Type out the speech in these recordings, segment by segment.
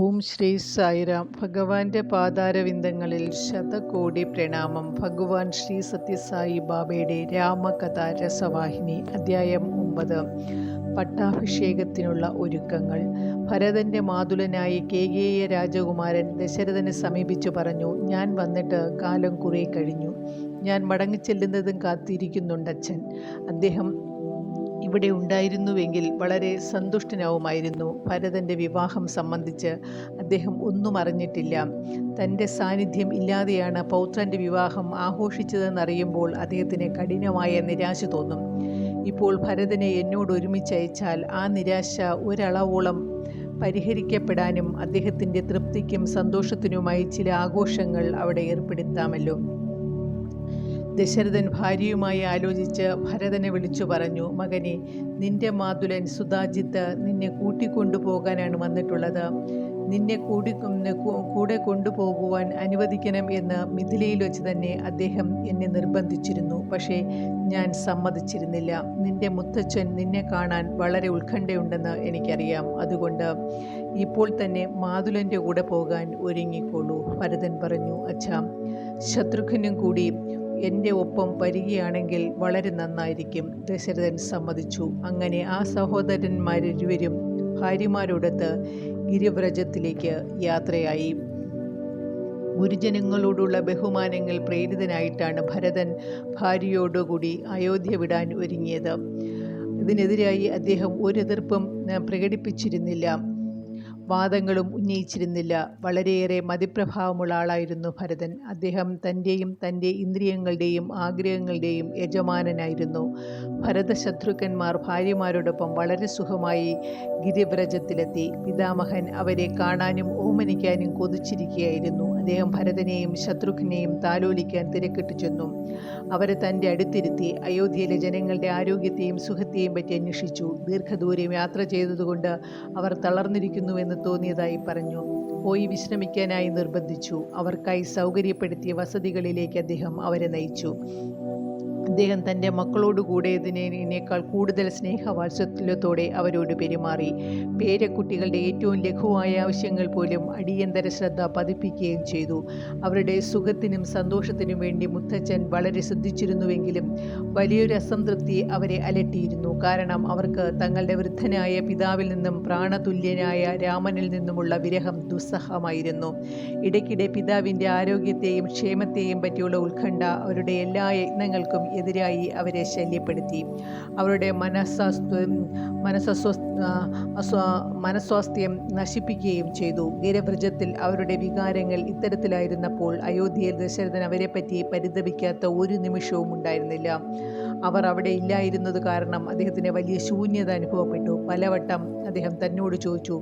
ഓം ശ്രീ സായിരാം. ഭഗവാന്റെ പാതാരവിന്ദങ്ങളിൽ ശതകോടി പ്രണാമം. ഭഗവാൻ ശ്രീ സത്യസായി ബാബയുടെ രാമകഥ രസവാഹിനി അധ്യായം 9. പട്ടാഭിഷേകത്തിനുള്ള ഒരുക്കങ്ങൾ. ഭരതന്റെ മാതുലനായി കേകേയ രാജകുമാരൻ ദശരഥനെ സമീപിച്ചു പറഞ്ഞു, ഞാൻ വന്നിട്ട് കാലം കുറെ കഴിഞ്ഞു. ഞാൻ മടങ്ങിച്ചെല്ലുന്നതും കാത്തിരിക്കുന്നുണ്ടച്ഛൻ. അദ്ദേഹം ഇവിടെ ഉണ്ടായിരുന്നുവെങ്കിൽ വളരെ സന്തുഷ്ടനാവുമായിരുന്നു. ഭരതൻ്റെ വിവാഹം സംബന്ധിച്ച് അദ്ദേഹം ഒന്നും അറിഞ്ഞിട്ടില്ല. തൻ്റെ സാന്നിധ്യം ഇല്ലാതെയാണ് പൗത്രൻ്റെ വിവാഹം ആഘോഷിച്ചതെന്നറിയുമ്പോൾ അദ്ദേഹത്തിന് കഠിനമായ നിരാശ തോന്നും. ഇപ്പോൾ ഭരതനെ എന്നോട് ഒരുമിച്ചയച്ചാൽ ആ നിരാശ ഒരളവോളം പരിഹരിക്കപ്പെടാനും അദ്ദേഹത്തിൻ്റെ തൃപ്തിക്കും സന്തോഷത്തിനുമായി ചില ആഘോഷങ്ങൾ അവിടെ ഏർപ്പെടുത്താമല്ലോ. ദശരഥൻ ഭാര്യയുമായി ആലോചിച്ച് ഭരതനെ വിളിച്ചു പറഞ്ഞു, മകനെ, നിന്റെ മാതുലൻ സുധാജിത്ത് നിന്നെ കൂട്ടിക്കൊണ്ടുപോകാനാണ് വന്നിട്ടുള്ളത്. നിന്നെ കൂടെ കൊണ്ടുപോകുവാൻ അനുവദിക്കണം എന്ന് മിഥിലയിൽ വെച്ച് തന്നെ അദ്ദേഹം എന്നെ നിർബന്ധിച്ചിരുന്നു. പക്ഷേ ഞാൻ സമ്മതിച്ചിരുന്നില്ല. നിന്റെ മുത്തച്ഛൻ നിന്നെ കാണാൻ വളരെ ഉത്കണ്ഠയുണ്ടെന്ന് എനിക്കറിയാം. അതുകൊണ്ട് ഇപ്പോൾ തന്നെ മാതുലൻ്റെ കൂടെ പോകാൻ ഒരുങ്ങിക്കോളൂ. ഭരതൻ പറഞ്ഞു, അച്ഛാ, ശത്രുഘ്നും കൂടി എൻ്റെ ഒപ്പം വരികയാണെങ്കിൽ വളരെ നന്നായിരിക്കും. ദശരഥൻ സമ്മതിച്ചു. അങ്ങനെ ആ സഹോദരന്മാരിരുവരും ഭാര്യമാരോടൊത്ത് ഗിരിവ്രജത്തിലേക്ക് യാത്രയായി. ഗുരുജനങ്ങളോടുള്ള ബഹുമാനങ്ങൾ പ്രേരിതനായിട്ടാണ് ഭരതൻ ഭാര്യയോടുകൂടി അയോധ്യ വിടാൻ ഒരുങ്ങിയത്. ഇതിനെതിരായി അദ്ദേഹം ഒരു എതിർപ്പും പ്രകടിപ്പിച്ചിരുന്നില്ല, വാദങ്ങളും ഉന്നയിച്ചിരുന്നില്ല. വളരെയേറെ മതിപ്രഭാവമുള്ള ആളായിരുന്നു ഭരതൻ. അദ്ദേഹം തൻ്റെയും തൻ്റെ ഇന്ദ്രിയങ്ങളുടെയും ആഗ്രഹങ്ങളുടെയും യജമാനനായിരുന്നു. ഭരതശത്രുഘ്നന്മാർ ഭാര്യമാരോടൊപ്പം വളരെ സുഖമായി ഗിരിവ്രജത്തിലെത്തി. പിതാമഹൻ അവരെ കാണാനും ഓമനിക്കാനും കൊതിച്ചിരിക്കുകയായിരുന്നു. അദ്ദേഹം ഭരതനെയും ശത്രുഘ്നെയും താലോലിക്കാൻ തിരക്കിട്ടു ചെന്നു. അവരെ തൻ്റെ അടുത്തിരുത്തി അയോധ്യയിലെ ജനങ്ങളുടെ ആരോഗ്യത്തെയും സുഖത്തെയും പറ്റി അന്വേഷിച്ചു. ദീർഘദൂരം യാത്ര ചെയ്തതുകൊണ്ട് അവർ തളർന്നിരിക്കുന്നുവെന്ന് തോന്നിയതായി പറഞ്ഞു. പോയി വിശ്രമിക്കാനായി നിർബന്ധിച്ചു. അവർക്കായി സൗകര്യപ്പെടുത്തിയ വസതികളിലേക്ക് അദ്ദേഹം അവരെ നയിച്ചു. അദ്ദേഹം തൻ്റെ മക്കളോടുകൂടെ ഇതിനേക്കാൾ കൂടുതൽ സ്നേഹവാത്സല്യത്തോടെ അവരോട് പെരുമാറി. പേരക്കുട്ടികളുടെ ഏറ്റവും ലഘുവായ ആവശ്യങ്ങൾ പോലും അടിയന്തര ശ്രദ്ധ പതിപ്പിക്കുകയും ചെയ്തു. അവരുടെ സുഖത്തിനും സന്തോഷത്തിനും വേണ്ടി മുത്തച്ഛൻ വളരെ ശ്രദ്ധിച്ചിരുന്നുവെങ്കിലും വലിയൊരു അസംതൃപ്തി അവരെ അലട്ടിയിരുന്നു. കാരണം അവർക്ക് തങ്ങളുടെ വൃദ്ധനായ പിതാവിൽ നിന്നും പ്രാണതുല്യനായ രാമനിൽ നിന്നുമുള്ള വിരഹം ദുസ്സഹമായിരുന്നു. ഇടയ്ക്കിടെ പിതാവിൻ്റെ ആരോഗ്യത്തെയും ക്ഷേമത്തെയും പറ്റിയുള്ള ഉത്കണ്ഠ അവരുടെ എല്ലാ യത്നങ്ങൾക്കും എതിരായി അവരെ ശല്യപ്പെടുത്തി. അവരുടെ മനസ്വാസ്ഥ്യം നശിപ്പിക്കുകയും ചെയ്തു. ഗിരിവ്രജത്തിൽ അവരുടെ വികാരങ്ങൾ ഇത്തരത്തിലായിരുന്നപ്പോൾ അയോധ്യയിൽ ദശരഥൻ അവരെപ്പറ്റി പരിതപിക്കാത്ത ഒരു നിമിഷവും ഉണ്ടായിരുന്നില്ല. അവർ അവിടെ ഇല്ലായിരുന്നത് കാരണം അദ്ദേഹത്തിന് വലിയ ശൂന്യത അനുഭവപ്പെട്ടു. പലവട്ടം അദ്ദേഹം തന്നോട് ചോദിച്ചു,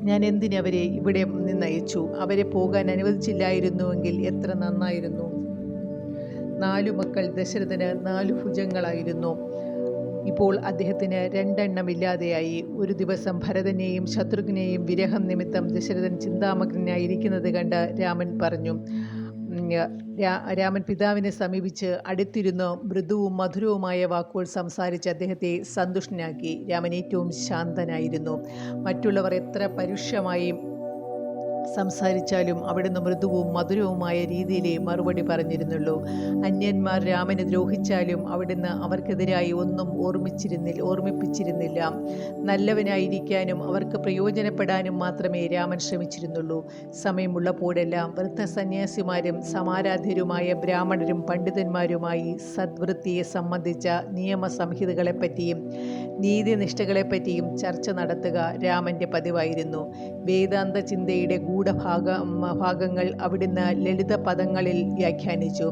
ഞാൻ എന്തിനവരെ ഇവിടെ നിന്നയച്ചു? അവരെ പോകാൻ അനുവദിച്ചില്ലായിരുന്നുവെങ്കിൽ എത്ര നന്നായിരുന്നു. 4 മക്കൾ ദശരഥന് 4 ഭുജങ്ങളായിരുന്നു. ഇപ്പോൾ അദ്ദേഹത്തിന് 2 എണ്ണമില്ലാതെയായി. ഒരു ദിവസം ഭരതനെയും ശത്രുഘ്നെയും വിരഹം നിമിത്തം ദശരഥൻ ചിന്താമഗ്നായിരിക്കുന്നത് കണ്ട് രാമൻ പിതാവിനെ സമീപിച്ച് അടുത്തിരുന്ന് മൃദുവും മധുരവുമായ വാക്കുകൾ സംസാരിച്ച് അദ്ദേഹത്തെ സന്തുഷ്ടനാക്കി. രാമൻ ഏറ്റവും ശാന്തനായിരുന്നു. മറ്റുള്ളവർ എത്ര പരുഷമായി സംസാരിച്ചാലും അവിടുന്ന് മൃദുവും മധുരവുമായ രീതിയിലേ മറുപടി പറഞ്ഞിരുന്നുള്ളൂ. അന്യന്മാർ രാമനെ ദ്രോഹിച്ചാലും അവിടുന്ന് അവർക്കെതിരായി ഒന്നും ഓർമ്മിപ്പിച്ചിരുന്നില്ല. നല്ലവനായിരിക്കാനും അവർക്ക് പ്രയോജനപ്പെടാനും മാത്രമേ രാമൻ ശ്രമിച്ചിരുന്നുള്ളൂ. സമയമുള്ളപ്പോഴെല്ലാം വൃദ്ധസന്യാസിമാരും സമാരാധ്യരുമായ ബ്രാഹ്മണരും പണ്ഡിതന്മാരുമായി സദ്വൃത്തിയെ സംബന്ധിച്ച നിയമസംഹിതകളെപ്പറ്റിയും നീതിനിഷ്ഠകളെപ്പറ്റിയും ചർച്ച നടത്തുക രാമൻ്റെ പതിവായിരുന്നു. വേദാന്ത ചിന്തയുടെ ഭാഗങ്ങൾ അവിടുന്ന് ലളിത പദങ്ങളിൽ വ്യാഖ്യാനിച്ചു.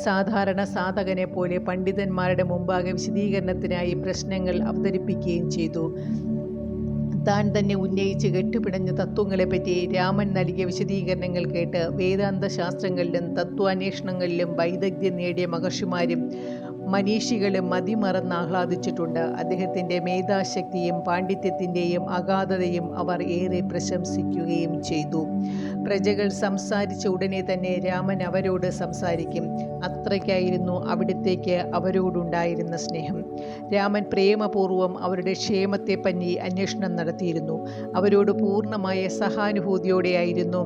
സാധാരണ സാധകനെ പോലെ പണ്ഡിതന്മാരുടെ മുമ്പാകെ വിശദീകരണത്തിനായി പ്രശ്നങ്ങൾ അവതരിപ്പിക്കുകയും ചെയ്തു. താൻ തന്നെ ഉന്നയിച്ച് കെട്ടുപിടഞ്ഞ തത്വങ്ങളെപ്പറ്റി രാമൻ നൽകിയ വിശദീകരണങ്ങൾ കേട്ട് വേദാന്ത ശാസ്ത്രങ്ങളിലും തത്വാന്വേഷണങ്ങളിലും വൈദഗ്ധ്യം നേടിയ മഹർഷിമാരും മനീഷികളും മതിമറന്ന് ആഹ്ലാദിച്ചിട്ടുണ്ട്. അദ്ദേഹത്തിൻ്റെ മേധാശക്തിയും പാണ്ഡിത്യത്തിൻ്റെയും അഗാധതയും അവർ ഏറെ പ്രശംസിക്കുകയും ചെയ്തു. പ്രജകൾ സംസാരിച്ച ഉടനെ തന്നെ രാമൻ അവരോട് സംസാരിക്കും. അത്രയ്ക്കായിരുന്നു അവിടത്തേക്ക് അവരോടുണ്ടായിരുന്ന സ്നേഹം. രാമൻ പ്രേമപൂർവ്വം അവരുടെ ക്ഷേമത്തെപ്പറ്റി അന്വേഷണം നടത്തിയിരുന്നു. അവരോട് പൂർണ്ണമായ സഹാനുഭൂതിയോടെയായിരുന്നു.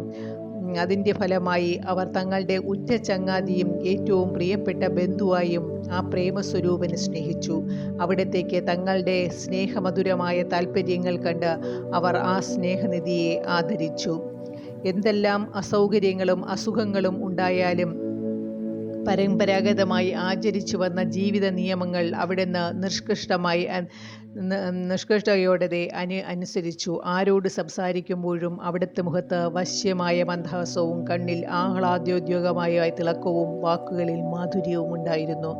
അതിൻ്റെ ഫലമായി അവർ തങ്ങളുടെ ഉറ്റ ചങ്ങാതിയും ഏറ്റവും പ്രിയപ്പെട്ട ബന്ധുവായും ആ പ്രേമസ്വരൂപനെ സ്നേഹിച്ചു. അവിടത്തേക്ക് തങ്ങളുടെ സ്നേഹമധുരമായ താല്പര്യങ്ങൾ കണ്ട് അവർ ആ സ്നേഹനിധിയെ ആദരിച്ചു. എന്തെല്ലാം അസൗകര്യങ്ങളും അസുഖങ്ങളും ഉണ്ടായാലും പരമ്പരാഗതമായി ആചരിച്ചു വന്ന ജീവിത നിയമങ്ങൾ അവിടുന്ന് നിഷ്കൃഷ്ടയോടെ അനുസരിച്ചു. ആരോട് സംസാരിക്കുമ്പോഴും അവിടുത്തെ മുഖത്ത് വശ്യമായ മന്ദഹാസവും കണ്ണിൽ ആഹ്ലാദ്യോദ്യോഗമായ തിളക്കവും വാക്കുകളിൽ മാധുര്യവും ഉണ്ടായിരുന്നു.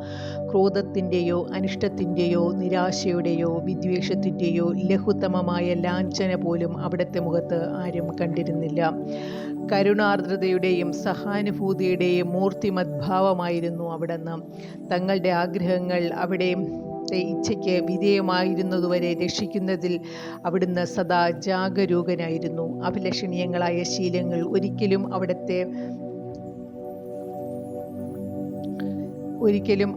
ക്രോധത്തിൻ്റെയോ അനിഷ്ടത്തിൻ്റെയോ നിരാശയുടെയോ വിദ്വേഷത്തിൻ്റെയോ ലഘുത്തമമായ ലാഞ്ചന പോലും അവിടുത്തെ മുഖത്ത് ആരും കണ്ടിരുന്നില്ല. കരുണാർദ്രതയുടെയും സഹാനുഭൂതിയുടെയും മൂർത്തിമദ്ഭാവമായിരുന്നു അവിടുന്ന്. തങ്ങളുടെ ആഗ്രഹങ്ങൾ അവിടുത്തെ ഇച്ഛയ്ക്ക് വിധേയമായിരുന്നതുവരെ രക്ഷിക്കുന്നതിൽ അവിടുന്ന് സദാ ജാഗരൂകനായിരുന്നു. അഭിലഷണീയങ്ങളായ ശീലങ്ങൾ ഒരിക്കലും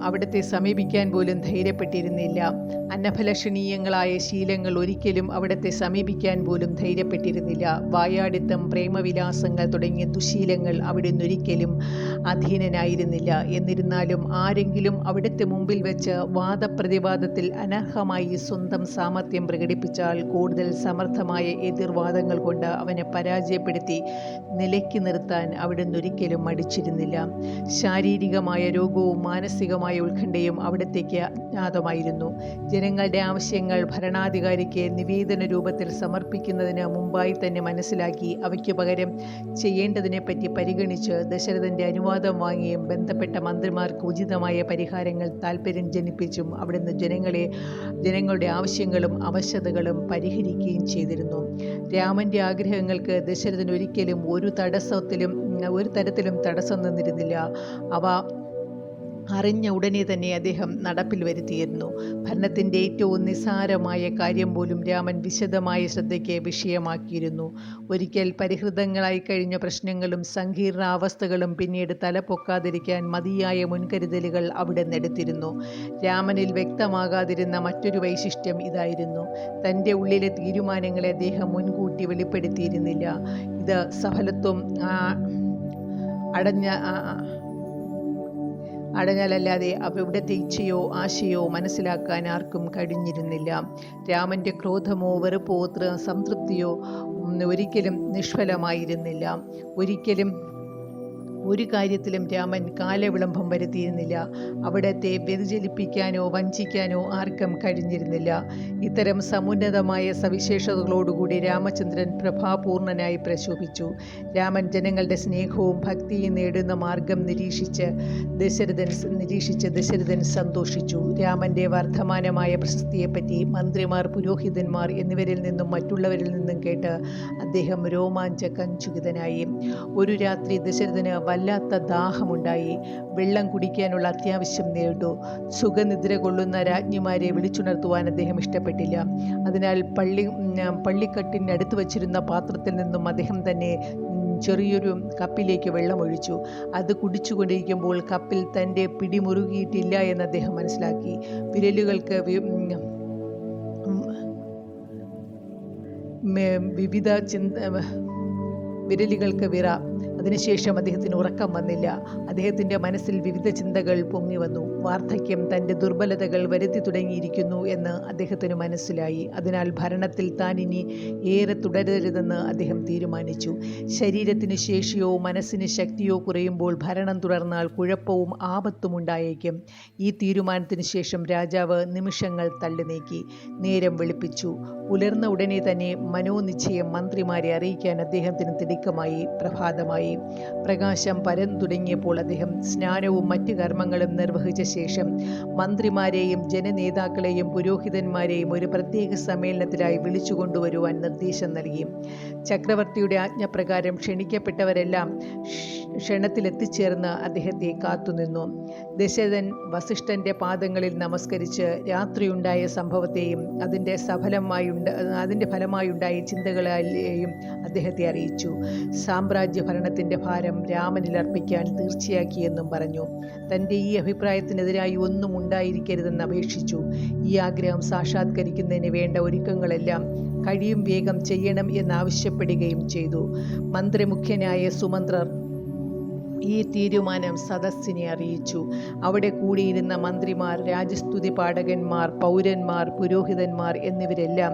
അവിടുത്തെ സമീപിക്കാൻ പോലും ധൈര്യപ്പെട്ടിരുന്നില്ല. അനഭിലഷണീയങ്ങളായ ശീലങ്ങൾ ഒരിക്കലും അവിടുത്തെ സമീപിക്കാൻ പോലും ധൈര്യപ്പെട്ടിരുന്നില്ല. വായാടിത്തം, പ്രേമവിലാസങ്ങൾ തുടങ്ങിയ ദുശീലങ്ങൾ അവിടുന്ന് ഒരിക്കലും അധീനനായിരുന്നില്ല. എന്നിരുന്നാലും ആരെങ്കിലും അവിടുത്തെ മുമ്പിൽ വെച്ച് വാദപ്രതിവാദത്തിൽ അനർഹമായി സ്വന്തം സാമർത്ഥ്യം പ്രകടിപ്പിച്ചാൽ കൂടുതൽ സമർത്ഥമായ എതിർവാദങ്ങൾ കൊണ്ട് അവനെ പരാജയപ്പെടുത്തി നിലയ്ക്ക് നിർത്താൻ അവിടുന്ന് ഒരിക്കലും മടിച്ചിരുന്നില്ല. ശാരീരികമായ രോഗവും മാനസികമായ ഉത്കണ്ഠയും അവിടത്തേക്ക് അജ്ഞാതമായിരുന്നു. ജനങ്ങളുടെ ആവശ്യങ്ങൾ ഭരണാധികാരിക്ക് നിവേദന രൂപത്തിൽ സമർപ്പിക്കുന്നതിന് മുമ്പായി തന്നെ മനസ്സിലാക്കി അവയ്ക്ക് പകരം ചെയ്യേണ്ടതിനെപ്പറ്റി പരിഗണിച്ച് ദശരഥൻ്റെ അനുവാദം വാങ്ങിയും ബന്ധപ്പെട്ട മന്ത്രിമാർക്ക് ഉചിതമായ പരിഹാരങ്ങൾ താല്പര്യം ജനിപ്പിച്ചും അവിടുന്ന് ജനങ്ങളുടെ ആവശ്യങ്ങളും അവശതകളും പരിഹരിക്കുകയും ചെയ്തിരുന്നു. രാമൻ്റെ ആഗ്രഹങ്ങൾക്ക് ദശരഥൻ ഒരിക്കലും ഒരു തരത്തിലും തടസ്സം നിന്നിരുന്നില്ല. അവ അറിഞ്ഞ ഉടനെ തന്നെ അദ്ദേഹം നടപ്പിൽ വരുത്തിയിരുന്നു. ഭരണത്തിൻ്റെ ഏറ്റവും നിസ്സാരമായ കാര്യം പോലും രാമൻ വിശദമായ ശ്രദ്ധയ്ക്ക് വിഷയമാക്കിയിരുന്നു. ഒരിക്കൽ പരിഹൃതങ്ങളായി കഴിഞ്ഞ പ്രശ്നങ്ങളും സങ്കീർണാവസ്ഥകളും പിന്നീട് തലപൊക്കാതിരിക്കാൻ മതിയായ മുൻകരുതലുകൾ അവിടെ എടുത്തിരുന്നു. രാമനിൽ വ്യക്തമാകാതിരുന്ന മറ്റൊരു വൈശിഷ്ട്യം ഇതായിരുന്നു: തൻ്റെ ഉള്ളിലെ തീരുമാനങ്ങളെ അദ്ദേഹം മുൻകൂട്ടി വെളിപ്പെടുത്തിയിരുന്നില്ല. ഇത് സഫലത്വം അടഞ്ഞാലല്ലാതെ അവിടുത്തെ ഇച്ഛയോ ആശയോ മനസ്സിലാക്കാൻ ആർക്കും കഴിഞ്ഞിരുന്നില്ല. രാമൻ്റെ ക്രോധമോ വെറുപ്പോ സംതൃപ്തിയോ ഒരിക്കലും നിഷ്ഫലമായിരുന്നില്ല. ഒരു കാര്യത്തിലും രാമൻ കാലവിളംബം വരുത്തിയിരുന്നില്ല. അവിടത്തെ വ്യതിചലിപ്പിക്കാനോ വഞ്ചിക്കാനോ ആർക്കും കഴിഞ്ഞിരുന്നില്ല. ഇത്തരം സമുന്നതമായ സവിശേഷതകളോടുകൂടി രാമചന്ദ്രൻ പ്രഭാപൂർണനായി പ്രശോഭിച്ചു. രാമൻ ജനങ്ങളുടെ സ്നേഹവും ഭക്തിയും നേടുന്ന മാർഗം നിരീക്ഷിച്ച് ദശരഥൻ സന്തോഷിച്ചു. രാമൻ്റെ വർദ്ധമാനമായ പ്രശസ്തിയെപ്പറ്റി മന്ത്രിമാർ, പുരോഹിതന്മാർ എന്നിവരിൽ നിന്നും മറ്റുള്ളവരിൽ നിന്നും കേട്ട് അദ്ദേഹം രോമാഞ്ചകഞ്ചുകിതനായി. ഒരു രാത്രി ദശരഥന് വല്ലാത്ത ദാഹമുണ്ടായി. വെള്ളം കുടിക്കാനുള്ള അത്യാവശ്യം നേരിട്ടു. സുഖനിദ്ര കൊള്ളുന്ന രാജ്ഞിമാരെ വിളിച്ചുണർത്തുവാൻ അദ്ദേഹം ഇഷ്ടപ്പെട്ടില്ല. അതിനാൽ പള്ളിക്കട്ടിനടുത്ത് വച്ചിരുന്ന പാത്രത്തിൽ നിന്നും അദ്ദേഹം തന്നെ ചെറിയൊരു കപ്പിലേക്ക് വെള്ളമൊഴിച്ചു. അത് കുടിച്ചുകൊണ്ടിരിക്കുമ്പോൾ കപ്പിൽ തൻ്റെ പിടിമുറുകിയിട്ടില്ല എന്ന് അദ്ദേഹം മനസ്സിലാക്കി. വിരലുകൾക്ക് വിറ. അതിനുശേഷം അദ്ദേഹത്തിന് ഉറക്കം വന്നില്ല. അദ്ദേഹത്തിൻ്റെ മനസ്സിൽ വിവിധ ചിന്തകൾ പൊങ്ങി വന്നു. വാർദ്ധക്യം തൻ്റെ ദുർബലതകൾ വരുത്തി തുടങ്ങിയിരിക്കുന്നു എന്ന് അദ്ദേഹത്തിന് മനസ്സിലായി. അതിനാൽ ഭരണത്തിൽ താൻ ഇനി ഏറെ തുടരരുതെന്ന് അദ്ദേഹം തീരുമാനിച്ചു. ശരീരത്തിന് ശേഷിയോ മനസ്സിന് ശക്തിയോ കുറയുമ്പോൾ ഭരണം തുടർന്നാൽ കുഴപ്പവും ആപത്തും ഉണ്ടായേക്കും. ഈ തീരുമാനത്തിന് ശേഷം രാജാവ് നിമിഷങ്ങൾ തള്ളി നീക്കി. നേരം വെളുപ്പിച്ചു. പുലർന്ന ഉടനെ തന്നെ മനോനിശ്ചയം മന്ത്രിമാരെ അറിയിക്കാൻ അദ്ദേഹത്തിന് തിടുക്കമായി. പ്രഭാതമായി. ഉണ്ടായി. പ്രകാശം പരന്നു തുടങ്ങിയപ്പോൾ അദ്ദേഹം സ്നാനവും മറ്റ് കർമ്മങ്ങളും നിർവഹിച്ച ശേഷം മന്ത്രിമാരെയും ജനനേതാക്കളെയും പുരോഹിതന്മാരെയും ഒരു പ്രത്യേക സമ്മേളനത്തിലായി വിളിച്ചുകൊണ്ടുവരുവാൻ നിർദ്ദേശം നൽകി. ചക്രവർത്തിയുടെ ആജ്ഞപ്രകാരം ക്ഷണിക്കപ്പെട്ടവരെല്ലാം ക്ഷണത്തിലെത്തിച്ചേർന്ന് അദ്ദേഹത്തെ കാത്തുനിന്നു. ദശരഥൻ വസിഷ്ഠന്റെ പാദങ്ങളിൽ നമസ്കരിച്ച് രാത്രിയുണ്ടായ സംഭവത്തെയും അതിൻ്റെ ഫലമായുണ്ടായ ചിന്തകളെയും അദ്ദേഹത്തെ അറിയിച്ചു. സാമ്രാജ്യ ഭരണത്തിൻ്റെ ഭാരം രാമനിൽ അർപ്പിക്കാൻ തീർച്ചയാക്കിയെന്നും പറഞ്ഞു. തൻ്റെ ഈ അഭിപ്രായത്തിനെതിരായി ഒന്നും ഉണ്ടായിരിക്കരുതെന്ന് അപേക്ഷിച്ചു. ഈ ആഗ്രഹം സാക്ഷാത്കരിക്കുന്നതിന് വേണ്ട ഒരുക്കങ്ങളെല്ലാം കഴിയും വേഗം ചെയ്യണം എന്നാവശ്യപ്പെടുകയും ചെയ്തു. മന്ത്രിമുഖ്യനായ സുമന്ത്രർ ഈ തീരുമാനം സദസ്സിനെ അറിയിച്ചു. അവിടെ കൂടിയിരുന്ന മന്ത്രിമാർ, രാജസ്തുതി പാഠകന്മാർ, പൗരന്മാർ, പുരോഹിതന്മാർ എന്നിവരെല്ലാം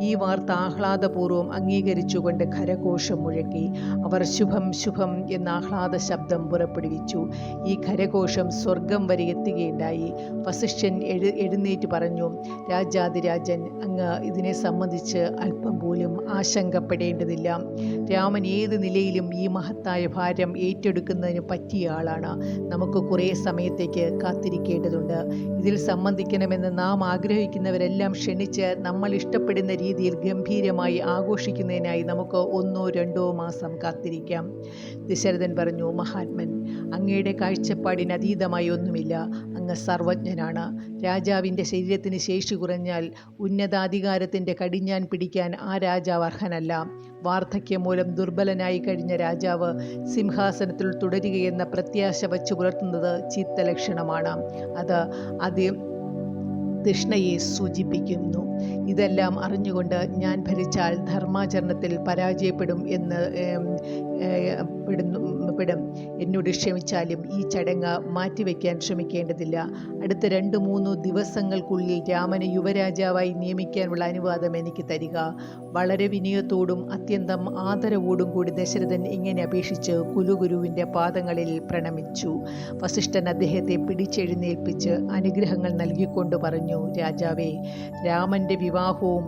ഈ വാർത്ത ആഹ്ലാദപൂർവ്വം അംഗീകരിച്ചുകൊണ്ട് ഖരഘോഷം മുഴക്കി. അവർ ശുഭം ശുഭം എന്ന ആഹ്ലാദ ശബ്ദം പുറപ്പെടുവിച്ചു. ഈ ഖരഘോഷം സ്വർഗം വരെ എത്തുകയുണ്ടായി. വസിഷ്ഠൻ എഴുന്നേറ്റ് പറഞ്ഞു, രാജാതിരാജൻ, അങ്ങ് ഇതിനെ സംബന്ധിച്ച് അല്പം പോലും ആശങ്കപ്പെടേണ്ടതില്ല. രാമൻ ഏത് നിലയിലും ഈ മഹത്തായ ഭാരം ഏറ്റെടുക്കുന്നതിന് പറ്റിയ ആളാണ്. നമുക്ക് കുറേ സമയത്തേക്ക് കാത്തിരിക്കേണ്ടതുണ്ട്. ഇതിൽ സംബന്ധിക്കണമെന്ന് നാം ആഗ്രഹിക്കുന്നവരെല്ലാം ക്ഷണിച്ച് നമ്മൾ ഇഷ്ടപ്പെടുന്ന രീതിയിൽ ഗംഭീരമായി ആഘോഷിക്കുന്നതിനായി നമുക്ക് 1-2 മാസം കാത്തിരിക്കാം. ദശരഥൻ പറഞ്ഞു, മഹാത്മൻ, അങ്ങയുടെ കാഴ്ചപ്പാടിന് അതീതമായി ഒന്നുമില്ല. അങ്ങ് സർവജ്ഞനാണ്. രാജാവിൻ്റെ ശരീരത്തിന് ശേഷി കുറഞ്ഞാൽ ഉന്നതാധികാരത്തിൻ്റെ കടിഞ്ഞാൻ പിടിക്കാൻ ആ രാജാവ് അർഹനല്ല. വാർദ്ധക്യം മൂലം ദുർബലനായി കഴിഞ്ഞ രാജാവ് സിംഹാസനത്തിൽ തുടരുകയെന്ന പ്രത്യാശ വച്ചു പുലർത്തുന്നത് ചീത്ത ലക്ഷണമാണ്. അത് തൃഷ്ണയെ സൂചിപ്പിക്കുന്നു. ഇതെല്ലാം അറിഞ്ഞുകൊണ്ട് ഞാൻ ഭരിച്ചാൽ ധർമാചരണത്തിൽ പരാജയപ്പെടും എന്നോട് ക്ഷമിച്ചാലും ഈ ചടങ്ങ് മാറ്റിവെക്കാൻ ശ്രമിക്കേണ്ടതില്ല. അടുത്ത 2-3 ദിവസങ്ങൾക്കുള്ളിൽ രാമനെ യുവരാജാവായി നിയമിക്കാനുള്ള അനുവാദം എനിക്ക് തരിക. വളരെ വിനയത്തോടും അത്യന്തം ആദരവോടും കൂടി ദശരഥൻ ഇങ്ങനെ അപേക്ഷിച്ച് കുലുഗുരുവിൻ്റെ പാദങ്ങളിൽ പ്രണമിച്ചു. വസിഷ്ഠൻ അദ്ദേഹത്തെ പിടിച്ചെഴുന്നേൽപ്പിച്ച് അനുഗ്രഹങ്ങൾ നൽകിക്കൊണ്ട് പറഞ്ഞു, രാജാവേ, രാമൻ്റെ വിവാഹവും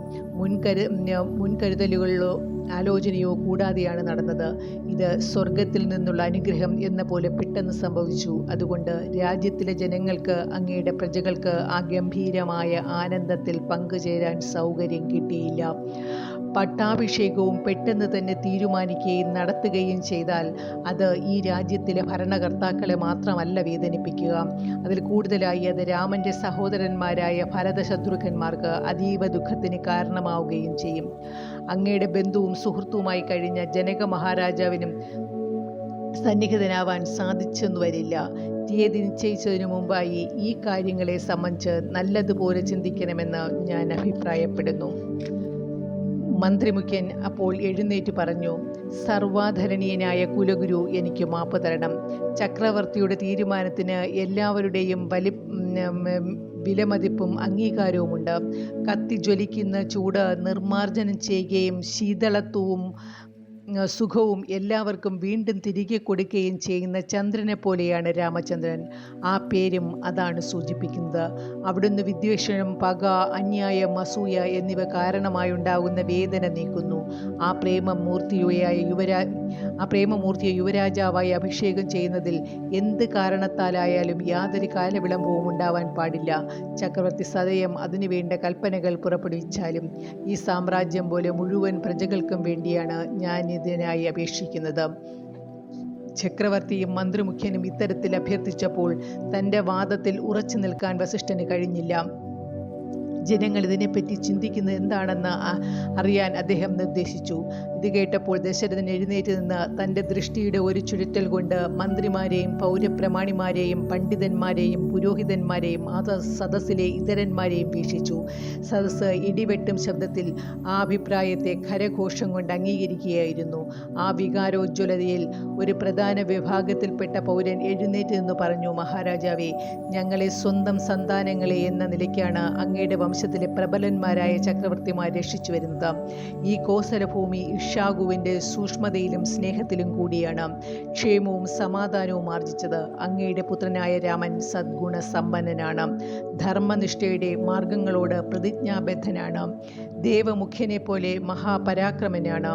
മുൻകരുതലുകളിലോ ആലോചനയോ കൂടാതെയാണ് നടന്നത്. ഇത് സ്വർഗത്തിൽ നിന്നുള്ള അനുഗ്രഹം എന്ന പോലെ പെട്ടെന്ന് സംഭവിച്ചു. അതുകൊണ്ട് രാജ്യത്തിലെ ജനങ്ങൾക്ക്, അങ്ങയുടെ പ്രജകൾക്ക് ആ ഗംഭീരമായ ആനന്ദത്തിൽ പങ്കുചേരാൻ സൗകര്യം കിട്ടിയില്ല. പട്ടാഭിഷേകവും പെട്ടെന്ന് തന്നെ തീരുമാനിക്കുകയും നടത്തുകയും ചെയ്താൽ അത് ഈ രാജ്യത്തിലെ ഭരണകർത്താക്കളെ മാത്രമല്ല വേദനിപ്പിക്കുക, അതിൽ കൂടുതലായി അത് രാമൻ്റെ സഹോദരന്മാരായ ഭരതശത്രുഘ്നന്മാർക്ക് അതീവ ദുഃഖത്തിന് കാരണമാവുകയും ചെയ്യും. അങ്ങയുടെ ബന്ധുവും സുഹൃത്തുമായി കഴിഞ്ഞ ജനക മഹാരാജാവിനും സന്നിഹിതനാവാൻ സാധിച്ചെന്നു വരില്ല. തീയതി നിശ്ചയിച്ചതിനു മുമ്പായി ഈ കാര്യങ്ങളെ സംബന്ധിച്ച് നല്ലതുപോലെ ചിന്തിക്കണമെന്ന് ഞാൻ അഭിപ്രായപ്പെടുന്നു. മന്ത്രിമുഖ്യൻ അപ്പോൾ എഴുന്നേറ്റ് പറഞ്ഞു, സർവാധരണീയനായ കുലഗുരു, എനിക്ക് മാപ്പ് തരണം. ചക്രവർത്തിയുടെ തീരുമാനത്തിന് എല്ലാവരുടെയും വിലമതിപ്പും അംഗീകാരവുമുണ്ട്. കത്തിജ്വലിക്കുന്ന ചൂട് നിർമ്മാർജ്ജനം ചെയ്യുകയും ശീതളത്വവും സുഖവും എല്ലാവർക്കും വീണ്ടും തിരികെ കൊടുക്കുകയും ചെയ്യുന്ന ചന്ദ്രനെ പോലെയാണ് രാമചന്ദ്രൻ. ആ പേരും അതാണ് സൂചിപ്പിക്കുന്നത്. അവിടുന്ന് വിദ്വേഷം, പക, അന്യായം, അസൂയ എന്നിവ കാരണമായുണ്ടാകുന്ന വേദന നീക്കുന്നു. ആ പ്രേമമൂർത്തിയെ യുവരാജാവായി അഭിഷേകം ചെയ്യുന്നതിൽ എന്ത് കാരണത്താലായാലും യാതൊരു കാലവിളംബവും ഉണ്ടാവാൻ പാടില്ല. ചക്രവർത്തി സദയം അതിനുവേണ്ട കൽപ്പനകൾ പുറപ്പെടുവിച്ചാലും ഈ സാമ്രാജ്യം പോലെ മുഴുവൻ പ്രജകൾക്കും വേണ്ടിയാണ് ഞാൻ ഇതിനായി അപേക്ഷിക്കുന്നത്. ചക്രവർത്തിയും മന്ത്രിമുഖ്യനും ഇത്തരത്തിൽ അഭ്യർത്ഥിച്ചപ്പോൾ തൻ്റെ വാദത്തിൽ ഉറച്ചു നിൽക്കാൻ വസിഷ്ഠന് കഴിഞ്ഞില്ല. ജനങ്ങൾ ഇതിനെപ്പറ്റി ചിന്തിക്കുന്നത് എന്താണെന്ന് അറിയാൻ അദ്ദേഹം നിർദ്ദേശിച്ചു. ഇത് കേട്ടപ്പോൾ ദശരഥൻ എഴുന്നേറ്റ് നിന്ന് തൻ്റെ ദൃഷ്ടിയുടെ ഒരു ചുഴറ്റൽ കൊണ്ട് മന്ത്രിമാരെയും പൗരപ്രമാണിമാരെയും പണ്ഡിതന്മാരെയും പുരോഹിതന്മാരെയും ആ സദസ്സിലെ ഇതരന്മാരെയും വീക്ഷിച്ചു. സദസ്സ് ഇടിവെട്ടും ശബ്ദത്തിൽ ആ അഭിപ്രായത്തെ ഖരഘോഷം കൊണ്ട് അംഗീകരിക്കുകയായിരുന്നു. ആ വികാരോജ്വലതയിൽ ഒരു പ്രധാന വിഭാഗത്തിൽപ്പെട്ട പൗരൻ എഴുന്നേറ്റ് നിന്ന് പറഞ്ഞു, മഹാരാജാവേ, ഞങ്ങളെ സ്വന്തം സന്താനങ്ങളെ എന്ന നിലയ്ക്കാണ് അങ്ങയുടെ വംശത്തിലെ പ്രബലന്മാരായ ചക്രവർത്തിമാർ രക്ഷിച്ചു വരുന്നത്. ഈ കോസലഭൂമി ഇഷാഗുവിൻ്റെ സൂക്ഷ്മതയിലും സ്നേഹത്തിലും കൂടിയാണ് ക്ഷേമവും സമാധാനവും ആർജിച്ചത്. അങ്ങയുടെ പുത്രനായ രാമൻ സദ്ഗുണ സമ്പന്നനാണ്, ധർമ്മനിഷ്ഠയുടെ മാർഗങ്ങളോട് പ്രതിജ്ഞാബദ്ധനാണ്, ദേവമുഖ്യനെ പോലെ മഹാപരാക്രമനാണ്.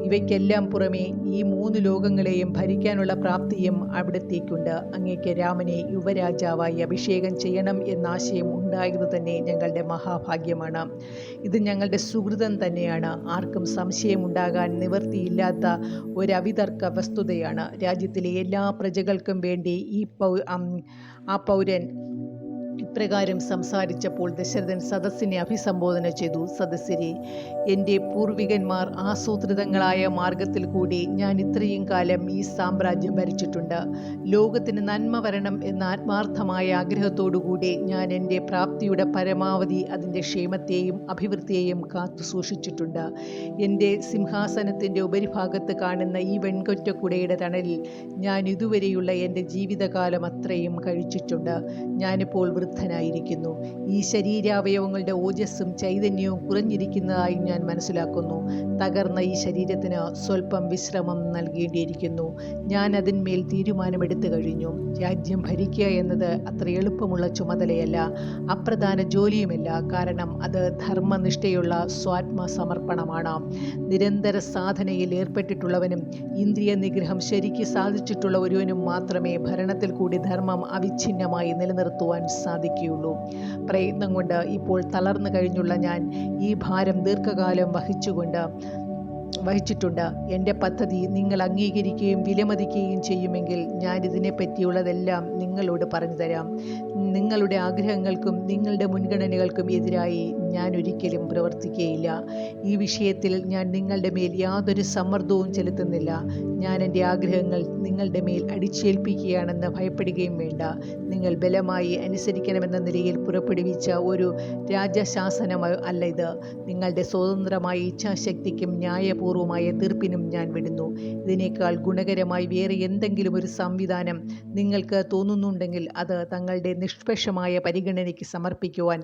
ഇവയ്ക്കെല്ലാം പുറമെ ഈ 3 ലോകങ്ങളെയും ഭരിക്കാനുള്ള പ്രാപ്തിയും അവിടത്തേക്കുണ്ട്. അങ്ങേക്ക് രാമനെ യുവരാജാവായി അഭിഷേകം ചെയ്യണം എന്ന ആശയം ഉണ്ടായത് തന്നെ ഞങ്ങളുടെ മഹാഭാഗ്യമാണ്. ഇത് ഞങ്ങളുടെ സുഹൃതം തന്നെയാണ്. ആർക്കും സംശയമുണ്ടാകാൻ നിവൃത്തിയില്ലാത്ത ഒരവിതർക്ക വസ്തുതയാണ്. രാജ്യത്തിലെ എല്ലാ പ്രജകൾക്കും വേണ്ടി ആ പൗരൻ ഇപ്രകാരം സംസാരിച്ചപ്പോൾ ദശരഥൻ സദസ്സിനെ അഭിസംബോധന ചെയ്തു. സദസ്യരെ, എൻ്റെ പൂർവികന്മാർ ആസൂത്രിതങ്ങളായ മാർഗത്തിൽ കൂടി ഞാൻ ഇത്രയും കാലം ഈ സാമ്രാജ്യം ഭരിച്ചിട്ടുണ്ട്. ലോകത്തിന് നന്മ വരണം എന്ന ആത്മാർത്ഥമായ ആഗ്രഹത്തോടുകൂടി ഞാൻ എൻ്റെ പ്രാപ്തിയുടെ പരമാവധി അതിൻ്റെ ക്ഷേമത്തെയും അഭിവൃദ്ധിയെയും കാത്തു സൂക്ഷിച്ചിട്ടുണ്ട്. എൻ്റെ സിംഹാസനത്തിൻ്റെ ഉപരിഭാഗത്ത് കാണുന്ന ഈ വെൺകൊറ്റക്കുടയുടെ തണലിൽ ഞാൻ ഇതുവരെയുള്ള എൻ്റെ ജീവിതകാലം അത്രയും കഴിച്ചിട്ടുണ്ട്. ഞാനിപ്പോൾ വൃദ്ധനായിരിക്കുന്നു. ഈ ശരീരാവയവങ്ങളുടെ ഓജസ്സും ചൈതന്യവും കുറഞ്ഞിരിക്കുന്നതായി ഞാൻ മനസ്സിലാക്കുന്നു. തകർന്ന ഈ ശരീരത്തിന് സ്വല്പം വിശ്രമം നൽകേണ്ടിയിരിക്കുന്നു. ഞാൻ അതിന്മേൽ തീരുമാനമെടുത്തു കഴിഞ്ഞു. രാജ്യം ഭരിക്കുക എന്നത് അത്ര എളുപ്പമുള്ള ചുമതലയല്ല, അപ്രധാന ജോലിയുമല്ല. കാരണം അത് ധർമ്മനിഷ്ഠയുള്ള സ്വാത്മസമർപ്പണമാണ്. നിരന്തര സാധനയിൽ ഏർപ്പെട്ടിട്ടുള്ളവനും ഇന്ദ്രിയ നിഗ്രഹം ശരിക്ക് സാധിച്ചിട്ടുള്ള ഒരുവനും മാത്രമേ ഭരണത്തിൽ കൂടി ധർമ്മം അവിഛിന്നമായി നിലനിർത്തുവാൻ സാധിക്കുകയുള്ളൂ. പ്രയത്നം കൊണ്ട് ഇപ്പോൾ തളർന്നു കഴിഞ്ഞുള്ള ഞാൻ ഈ ഭാരം ദീർഘകാലം വഹിച്ചിട്ടുണ്ട്. എൻ്റെ പദ്ധതി നിങ്ങൾ അംഗീകരിക്കുകയും വിലമതിക്കുകയും ചെയ്യുമെങ്കിൽ ഞാൻ ഇതിനെപ്പറ്റിയുള്ളതെല്ലാം നിങ്ങളോട് പറഞ്ഞു തരാം. നിങ്ങളുടെ ആഗ്രഹങ്ങൾക്കും നിങ്ങളുടെ മുൻഗണനകൾക്കും എതിരായി ഞാൻ ഒരിക്കലും പ്രവർത്തിക്കുകയില്ല. ഈ വിഷയത്തിൽ ഞാൻ നിങ്ങളുടെ മേൽ യാതൊരു സമ്മർദ്ദവും ചെലുത്തുന്നില്ല. ഞാൻ എൻ്റെ ആഗ്രഹങ്ങൾ നിങ്ങളുടെ മേൽ അടിച്ചേൽപ്പിക്കുകയാണെന്ന് ഭയപ്പെടുകയും വേണ്ട. നിങ്ങൾ ബലമായി അനുസരിക്കണമെന്ന നിലയിൽ പുറപ്പെടുവിച്ച ഒരു രാജശാസനം അല്ല ഇത്. നിങ്ങളുടെ സ്വതന്ത്രമായ ഇച്ഛാശക്തിക്കും ന്യായപൂർവമായ തീർപ്പിനും ഞാൻ വിടുന്നു. ഇതിനേക്കാൾ ഗുണകരമായി വേറെ എന്തെങ്കിലും ഒരു സംവിധാനം നിങ്ങൾക്ക് തോന്നുന്നുണ്ടെങ്കിൽ അത് തങ്ങളുടെ നിഷ്പക്ഷമായ പരിഗണനയ്ക്ക് സമർപ്പിക്കുവാൻ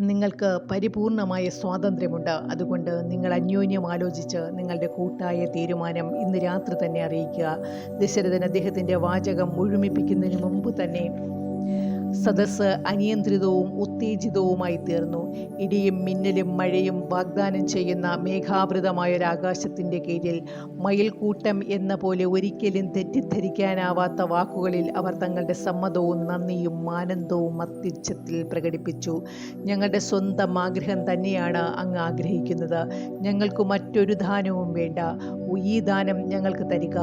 നിങ്ങൾക്ക് പരിപൂർണമായ സ്വാതന്ത്ര്യമുണ്ട്. അതുകൊണ്ട് നിങ്ങൾ അന്യോന്യം ആലോചിച്ച് നിങ്ങളുടെ കൂട്ടായ തീരുമാനം ഇന്ന് രാത്രി തന്നെ അറിയിക്കുക. ദശരഥൻ അദ്ദേഹത്തിൻ്റെ വാചകം മുഴുമിപ്പിക്കുന്നതിന് മുമ്പ് തന്നെ സദസ്സ് അനിയന്ത്രിതവും ഉത്തേജിതവുമായി തീർന്നു. ഇടിയും മിന്നലും മഴയും വാഗ്ദാനം ചെയ്യുന്ന മേഘാവൃതമായൊരാകാശത്തിൻ്റെ കീഴിൽ മയിൽക്കൂട്ടം എന്ന പോലെ ഒരിക്കലും തെറ്റിദ്ധരിക്കാനാവാത്ത വാക്കുകളിൽ അവർ തങ്ങളുടെ സമ്മതവും നന്ദിയും ആനന്ദവും അത്യുച്ചത്തിൽ പ്രകടിപ്പിച്ചു. ഞങ്ങളുടെ സ്വന്തം ആഗ്രഹം തന്നെയാണ് അങ്ങ് ആഗ്രഹിക്കുന്നത്. ഞങ്ങൾക്ക് മറ്റൊരു ദാനവും വേണ്ട. ഈ ദാനം ഞങ്ങൾക്ക് തരിക.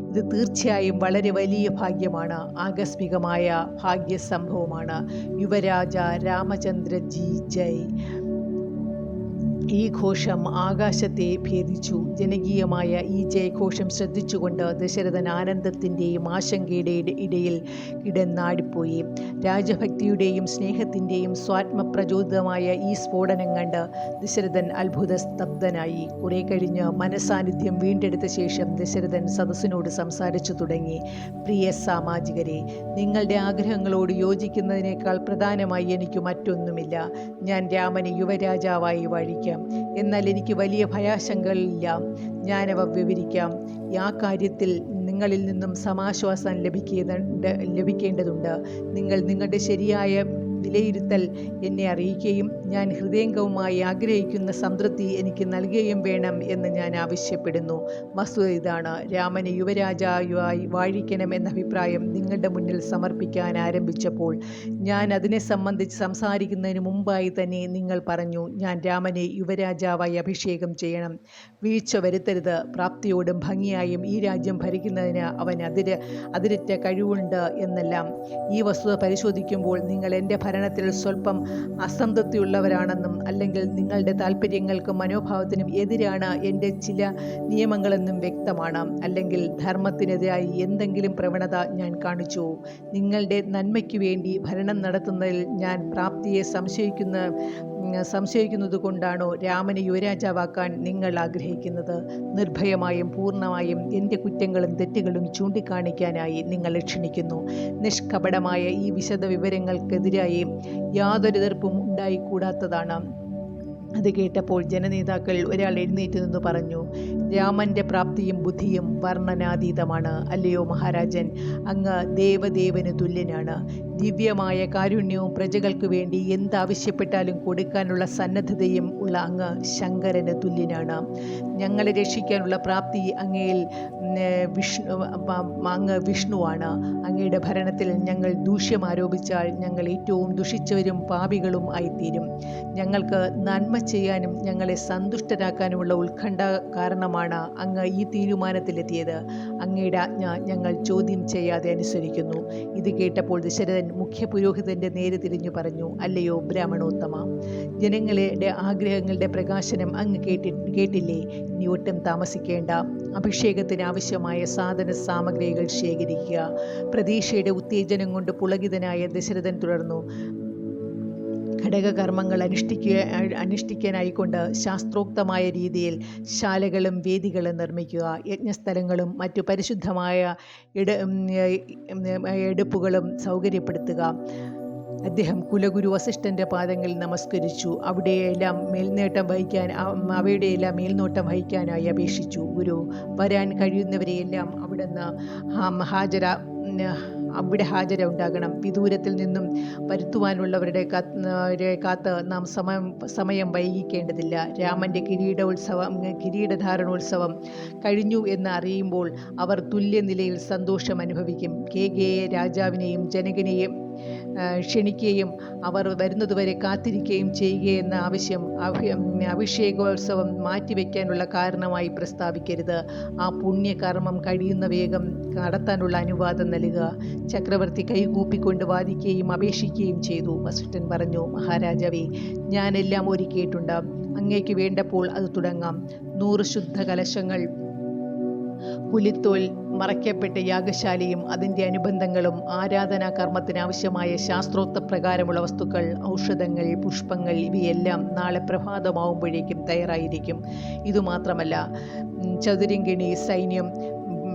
ഇത് തീർച്ചയായും വളരെ വലിയ ഭാഗ്യമാണ്, ആകസ്മികമായ ഭാഗ്യസംഭവമാണ്. യുവരാജ രാമചന്ദ്രജി ജയ്. ഈ ഘോഷം ആകാശത്തെ ഭേദിച്ചു. ജനകീയമായ ഈ ജയഘോഷം ശ്രദ്ധിച്ചുകൊണ്ട് ദശരഥൻ ആനന്ദത്തിൻ്റെയും ആശങ്കയുടെ ഇടയിൽ കിടന്നാടിപ്പോയി. രാജഭക്തിയുടെയും സ്നേഹത്തിൻ്റെയും സ്വാത്മപ്രചോദിതമായ ഈ സ്ഫോടനം കണ്ട് ദശരഥൻ അത്ഭുത സ്തബ്ധനായി. കുറെ കഴിഞ്ഞ് മനസാന്നിധ്യം വീണ്ടെടുത്ത ശേഷം ദശരഥൻ സദസ്സിനോട് സംസാരിച്ചു തുടങ്ങി. പ്രിയ സാമാജികരെ, നിങ്ങളുടെ ആഗ്രഹങ്ങളോട് യോജിക്കുന്നതിനേക്കാൾ പ്രധാനമായി എനിക്ക് മറ്റൊന്നുമില്ല. ഞാൻ രാമനെ യുവരാജാവായി വാഴിക്കാം. എന്നാൽ എനിക്ക് വലിയ ഭയാശങ്കകളില്ല. ഞാനവ വിവരിക്കാം. ആ കാര്യത്തിൽ നിങ്ങളിൽ നിന്നും സമാശ്വാസം ലഭിക്കേണ്ടതുണ്ട്. നിങ്ങൾ നിങ്ങളുടെ ശരിയായ വിലയിരുത്തൽ എന്നെ അറിയിക്കുകയും ഞാൻ ഹൃദയംഗവുമായി ആഗ്രഹിക്കുന്ന സംതൃപ്തി എനിക്ക് നൽകുകയും വേണം എന്ന് ഞാൻ ആവശ്യപ്പെടുന്നു. വസ്തുത ഇതാണ്: രാമനെ യുവരാജാവായി വാഴിക്കണം എന്ന അഭിപ്രായം നിങ്ങളുടെ മുന്നിൽ സമർപ്പിക്കാൻ ആരംഭിച്ചപ്പോൾ ഞാൻ അതിനെ സംബന്ധിച്ച് സംസാരിക്കുന്നതിന് മുമ്പായി തന്നെ നിങ്ങൾ പറഞ്ഞു, ഞാൻ രാമനെ യുവരാജാവായി അഭിഷേകം ചെയ്യണം. വീഴ്ച വരുത്തരുത്. പ്രാപ്തിയോടും ഭംഗിയായും ഈ രാജ്യം ഭരിക്കുന്നതിന് അവൻ അതിരറ്റ കഴിവുണ്ട് എന്നെല്ലാം. ഈ വസ്തുത പരിശോധിക്കുമ്പോൾ നിങ്ങൾ എൻ്റെ ഭരണത്തിൽ സ്വല്പം അസംതൃപ്തിയുള്ളവരാണെന്നും അല്ലെങ്കിൽ നിങ്ങളുടെ താല്പര്യങ്ങൾക്കും മനോഭാവത്തിനും എതിരാണ് എൻ്റെ ചില നിയമങ്ങളെന്നും വ്യക്തമാണ്. അല്ലെങ്കിൽ ധർമ്മത്തിനെതിരായി എന്തെങ്കിലും പ്രവണത ഞാൻ കാണിച്ചു. നിങ്ങളുടെ നന്മയ്ക്ക് വേണ്ടി ഭരണം നടത്തുന്നതിൽ ഞാൻ പ്രാപ്തിയെ സംശയിക്കുന്നത് കൊണ്ടാണോ രാമനെ യുവരാജാവാക്കാൻ നിങ്ങൾ ആഗ്രഹിക്കുന്നത്? നിർഭയമായും പൂർണ്ണമായും എൻ്റെ കുറ്റങ്ങളും തെറ്റുകളും ചൂണ്ടിക്കാണിക്കാനായി നിങ്ങളെ ക്ഷണിക്കുന്നു. നിഷ്കപടമായ ഈ വിശദ വിവരങ്ങൾക്കെതിരായി യാതൊരു എതിർപ്പും ഉണ്ടായിക്കൂടാത്തതാണ്. അത് കേട്ടപ്പോൾ ജനനേതാക്കൾ ഒരാൾ എഴുന്നേറ്റ് നിന്ന് പറഞ്ഞു, രാമൻ്റെ പ്രാപ്തിയും ബുദ്ധിയും വർണ്ണനാതീതമാണ്. അല്ലയോ മഹാരാജൻ, അങ്ങ് ദേവദേവന് തുല്യനാണ്. ദിവ്യമായ കാരുണ്യവും പ്രജകൾക്ക് വേണ്ടി എന്താവശ്യപ്പെട്ടാലും കൊടുക്കാനുള്ള സന്നദ്ധതയും ഉള്ള അങ്ങ് ശങ്കരന് തുല്യനാണ്. ഞങ്ങളെ രക്ഷിക്കാനുള്ള പ്രാപ്തി അങ്ങ് വിഷ്ണുവാണ്. അങ്ങയുടെ ഭരണത്തിൽ ഞങ്ങൾ ദൂഷ്യം ആരോപിച്ചാൽ ഞങ്ങൾ ഏറ്റവും ദുഷിച്ചവരും പാപികളും ആയിത്തീരും. ഞങ്ങൾക്ക് നന്മ ചെയ്യാനും ഞങ്ങളെ സന്തുഷ്ടരാക്കാനുമുള്ള ഉത്കണ്ഠ കാരണമാണ് അങ്ങ് ഈ തീരുമാനത്തിലെത്തിയത്. അങ്ങയുടെ ആജ്ഞ ഞങ്ങൾ ചോദ്യം ചെയ്യാതെ അനുസരിക്കുന്നു. ഇത് കേട്ടപ്പോൾ ദശരഥൻ മുഖ്യ പുരോഹിതന്റെ നേരെ തിരിഞ്ഞു പറഞ്ഞു, അല്ലയോ ബ്രാഹ്മണോത്തമ, ജനങ്ങളുടെ ആഗ്രഹങ്ങളുടെ പ്രകാശനം അങ്ങ് കേട്ടില്ലേ? ഇനി ഒട്ടും താമസിക്കേണ്ട. അഭിഷേകത്തിന് ആവശ്യമായ സാധന സാമഗ്രികൾ ശേഖരിക്കുക. പ്രതീക്ഷയുടെ ഉത്തേജനം കൊണ്ട് പുളകിതനായ ദശരഥൻ തുടർന്നു, ഘടകകർമ്മങ്ങൾ അനുഷ്ഠിക്കാനായിക്കൊണ്ട് ശാസ്ത്രോക്തമായ രീതിയിൽ ശാലകളും വേദികളും നിർമ്മിക്കുക. യജ്ഞസ്ഥലങ്ങളും മറ്റു പരിശുദ്ധമായ എടുപ്പുകളും സൗകര്യപ്പെടുത്തുക. അദ്ദേഹം കുലഗുരു വസിഷ്ഠൻ്റെ പാദങ്ങളിൽ നമസ്കരിച്ചു. അവയുടെയെല്ലാം മേൽനോട്ടം വഹിക്കാനായി അപേക്ഷിച്ചു. ഗുരു, വരാൻ കഴിയുന്നവരെയെല്ലാം അവിടെ ഹാജരുണ്ടാകണം. വിദൂരത്തിൽ നിന്നും വരുത്തുവാനുള്ളവരുടെ കാത്ത് നാം സമയം വൈകിക്കേണ്ടതില്ല. രാമൻ്റെ കിരീടധാരണോത്സവം കഴിഞ്ഞു എന്ന് അറിയുമ്പോൾ അവർ തുല്യനിലയിൽ സന്തോഷം അനുഭവിക്കും. കേകേയ രാജാവിനെയും ജനകനെയും ക്ഷണിക്കുകയും അവർ വരുന്നതുവരെ കാത്തിരിക്കുകയും ചെയ്യുകയെന്ന ആവശ്യം അഭിഷേകോത്സവം മാറ്റിവെക്കാനുള്ള കാരണമായി പ്രസ്താവിക്കരുത്. ആ പുണ്യകർമ്മം കഴിയുന്ന വേഗം നടത്താനുള്ള അനുവാദം നൽകുക. ചക്രവർത്തി കൈകൂപ്പിക്കൊണ്ട് വാദിക്കുകയും അപേക്ഷിക്കുകയും ചെയ്തു. വസിഷ്ഠൻ പറഞ്ഞു, മഹാരാജാവേ, ഞാനെല്ലാം ഒരുക്കിയിട്ടുണ്ട്. അങ്ങേക്ക് വേണ്ടപ്പോൾ അത് തുടങ്ങാം. 100 ശുദ്ധ കലശങ്ങൾ, പുലിത്തോൽ മറയ്ക്കപ്പെട്ട യാഗശാലയും അതിൻ്റെ അനുബന്ധങ്ങളും, ആരാധനാ കർമ്മത്തിന് ആവശ്യമായ ശാസ്ത്രോക്ത പ്രകാരമുള്ള വസ്തുക്കൾ, ഔഷധങ്ങൾ, പുഷ്പങ്ങൾ, ഇവയെല്ലാം നാളെ പ്രഭാതമാവുമ്പോഴേക്കും തയ്യാറായിരിക്കും. ഇതുമാത്രമല്ല, ചതുരംഗിണി സൈന്യം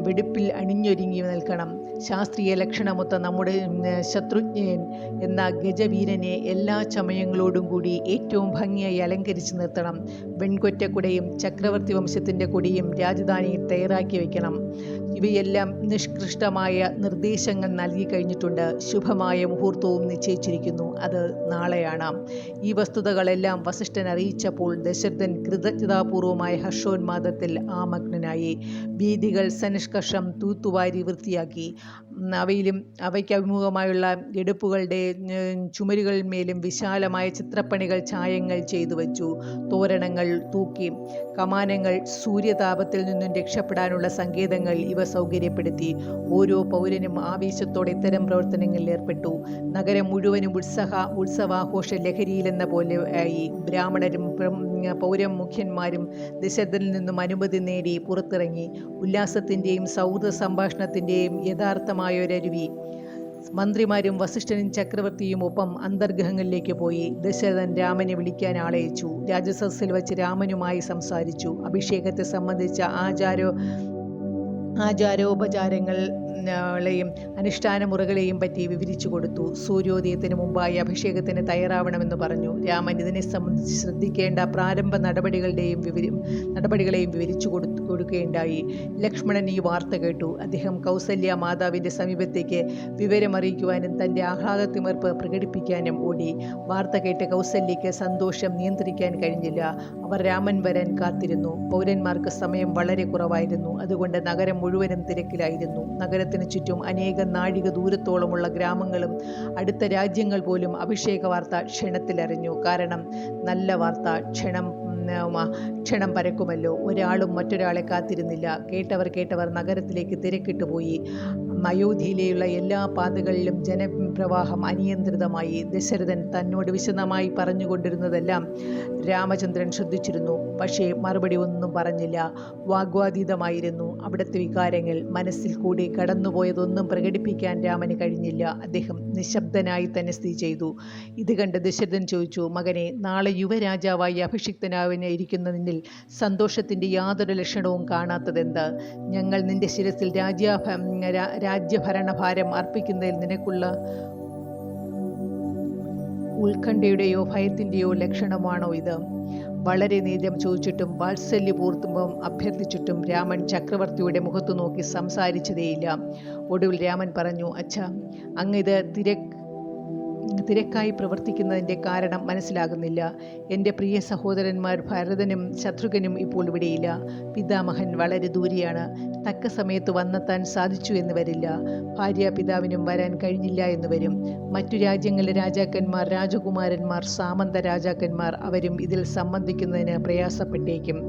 വെടിപ്പിൽ അണിഞ്ഞൊരുങ്ങി നിൽക്കണം. ശാസ്ത്രീയ ലക്ഷണമൊത്ത നമ്മുടെ ശത്രുജ്ഞൻ എന്ന ഗജവീരനെ എല്ലാ ചമയങ്ങളോടും കൂടി ഏറ്റവും ഭംഗിയായി അലങ്കരിച്ച് നിർത്തണം. വെൺകൊറ്റക്കുടയും ചക്രവർത്തി വംശത്തിൻ്റെ കൊടിയും രാജധാനിയിൽ തയ്യാറാക്കി വയ്ക്കണം. ഇവയെല്ലാം നിഷ്കൃഷ്ടമായ നിർദ്ദേശങ്ങൾ നൽകി കഴിഞ്ഞിട്ടുണ്ട്. ശുഭമായ മുഹൂർത്തവും നിശ്ചയിച്ചിരിക്കുന്നു. അത് നാളെയാണ്. ഈ വസ്തുതകളെല്ലാം വസിഷ്ഠൻ അറിയിച്ചപ്പോൾ ദശരഥൻ കൃതജ്ഞതാപൂർവമായ ഹർഷോന്മാദത്തിൽ ആമഗ്നനായി. വീഥികൾ സനിഷ്കർഷം തൂത്തുവാരി വൃത്തിയാക്കി. അവയ്ക്ക് അഭിമുഖമായുള്ള എടുപ്പുകളുടെ ചുമരുകളിന്മേലും വിശാലമായ ചിത്രപ്പണികൾ ഛായങ്ങൾ ചെയ്തു വച്ചു. തോരണങ്ങൾ തൂക്കി. കമാനങ്ങൾ, സൂര്യതാപത്തിൽ നിന്നും രക്ഷപ്പെടാനുള്ള സങ്കേതങ്ങൾ ഇവ സൗകര്യപ്പെടുത്തി. ഓരോ പൗരനും ആവേശത്തോടെ ഇത്തരം പ്രവർത്തനങ്ങളിൽ ഏർപ്പെട്ടു. നഗരം മുഴുവനും ഉത്സവാഘോഷ ലഹരിയിലെന്ന പോലെ ആയി. ബ്രാഹ്മണരും പൗരമുഖ്യന്മാരും ദശരഥനിൽ നിന്നും അനുമതി നേടി പുറത്തിറങ്ങി. ഉല്ലാസത്തിൻ്റെയും സൗഹൃദ സംഭാഷണത്തിൻ്റെയും യഥാർത്ഥമായൊരരുവി. മന്ത്രിമാരും വസിഷ്ഠനും ചക്രവർത്തിയും ഒപ്പം അന്തർഗൃഹങ്ങളിലേക്ക് പോയി. ദശരഥൻ രാമനെ വിളിക്കാൻ ആളയച്ചു. രാജസദസ്സിൽ വച്ച് രാമനുമായി സംസാരിച്ചു. അഭിഷേകത്തെ സംബന്ധിച്ച ആചാരോപചാരങ്ങളെയും അനുഷ്ഠാന മുറകളെയും പറ്റി വിവരിച്ചു കൊടുത്തു. സൂര്യോദയത്തിന് മുമ്പായി അഭിഷേകത്തിന് തയ്യാറാവണമെന്ന് പറഞ്ഞു. രാമൻ ഇതിനെ സംബന്ധിച്ച് ശ്രദ്ധിക്കേണ്ട പ്രാരംഭ നടപടികളെയും വിവരിച്ചു കൊടുക്കുകയുണ്ടായി. ലക്ഷ്മണൻ ഈ വാർത്ത കേട്ടു. അദ്ദേഹം കൗസല്യ മാതാവിൻ്റെ സമീപത്തേക്ക് വിവരമറിയിക്കുവാനും തൻ്റെ ആഹ്ലാദത്തിമിർപ്പ് പ്രകടിപ്പിക്കാനും ഓടി. വാർത്ത കേട്ട് കൗസല്യയ്ക്ക് സന്തോഷം നിയന്ത്രിക്കാൻ കഴിഞ്ഞില്ല. അവർ രാമൻ വരാൻ കാത്തിരുന്നു. പൗരന്മാർക്ക് സമയം വളരെ കുറവായിരുന്നു. അതുകൊണ്ട് നഗരം മുഴുവനും തിരക്കിലായിരുന്നു. നഗരത്തിന് ചുറ്റും അനേകം നാഴിക ദൂരത്തോളമുള്ള ഗ്രാമങ്ങളും അടുത്ത രാജ്യങ്ങൾ പോലും അഭിഷേക വാർത്ത ക്ഷണത്തിലറിഞ്ഞു. കാരണം നല്ല വാർത്ത ക്ഷണം പരക്കുമല്ലോ. ഒരാളും മറ്റൊരാളെ കാത്തിരുന്നില്ല. കേട്ടവർ നഗരത്തിലേക്ക് തിരക്കിട്ട് പോയി. അയോധ്യയിലെയുള്ള എല്ലാ പാതകളിലും ജനപ്രവാഹം അനിയന്ത്രിതമായി. ദശരഥൻ തന്നോട് വിശദമായി പറഞ്ഞുകൊണ്ടിരുന്നതെല്ലാം രാമചന്ദ്രൻ ശ്രദ്ധിച്ചിരുന്നു. പക്ഷേ മറുപടി ഒന്നും പറഞ്ഞില്ല. വാഗ്വാതീതമായിരുന്നു അവിടുത്തെ വികാരങ്ങൾ. മനസ്സിൽ കൂടി കടന്നുപോയതൊന്നും പ്രകടിപ്പിക്കാൻ രാമന് കഴിഞ്ഞില്ല. അദ്ദേഹം നിശബ്ദനായി തന്നെ സ്ഥിതി ചെയ്തു. ഇത് കണ്ട് ദശരഥൻ ചോദിച്ചു, മകനെ, നാളെ യുവരാജാവായി അഭിഷിക്തനായിരിക്കുന്ന നിന്നിൽ സന്തോഷത്തിൻ്റെ യാതൊരു ലക്ഷണവും കാണാത്തതെന്ത്? ഞങ്ങൾ നിന്റെ ശിരസിൽ രാജ്യഭരണഭാരം അർപ്പിക്കുന്നതിൽ നിനക്കുള്ള ഉത്കണ്ഠയുടെയോ ഭയത്തിൻ്റെയോ ലക്ഷണമാണോ ഇത്? വളരെ നേരം ചോദിച്ചിട്ടും വാത്സല്യപൂർവ്വം അഭ്യർത്ഥിച്ചിട്ടും രാമൻ ചക്രവർത്തിയുടെ മുഖത്തു നോക്കി സംസാരിച്ചതേയില്ല. ഒടുവിൽ രാമൻ പറഞ്ഞു, അച്ഛാ, അങ്ങ് ഇത് തിരക്കായി പ്രവർത്തിക്കുന്നതിൻ്റെ കാരണം മനസ്സിലാകുന്നില്ല. എൻ്റെ പ്രിയ സഹോദരന്മാർ ഭരതനും ശത്രുഘ്നും ഇപ്പോൾ ഇവിടെയില്ല. പിതാമഹൻ വളരെ ദൂരെയാണ്. തക്ക സമയത്ത് വന്നെത്താൻ സാധിച്ചു എന്ന് വരില്ല. ഭാര്യ പിതാവിനും വരാൻ കഴിഞ്ഞില്ല എന്ന് വരും. മറ്റു രാജ്യങ്ങളിലെ രാജാക്കന്മാർ, രാജകുമാരന്മാർ, സാമന്ത രാജാക്കന്മാർ അവരും ഇതിൽ സംബന്ധിക്കുന്നതിന് പ്രയാസപ്പെട്ടേക്കും.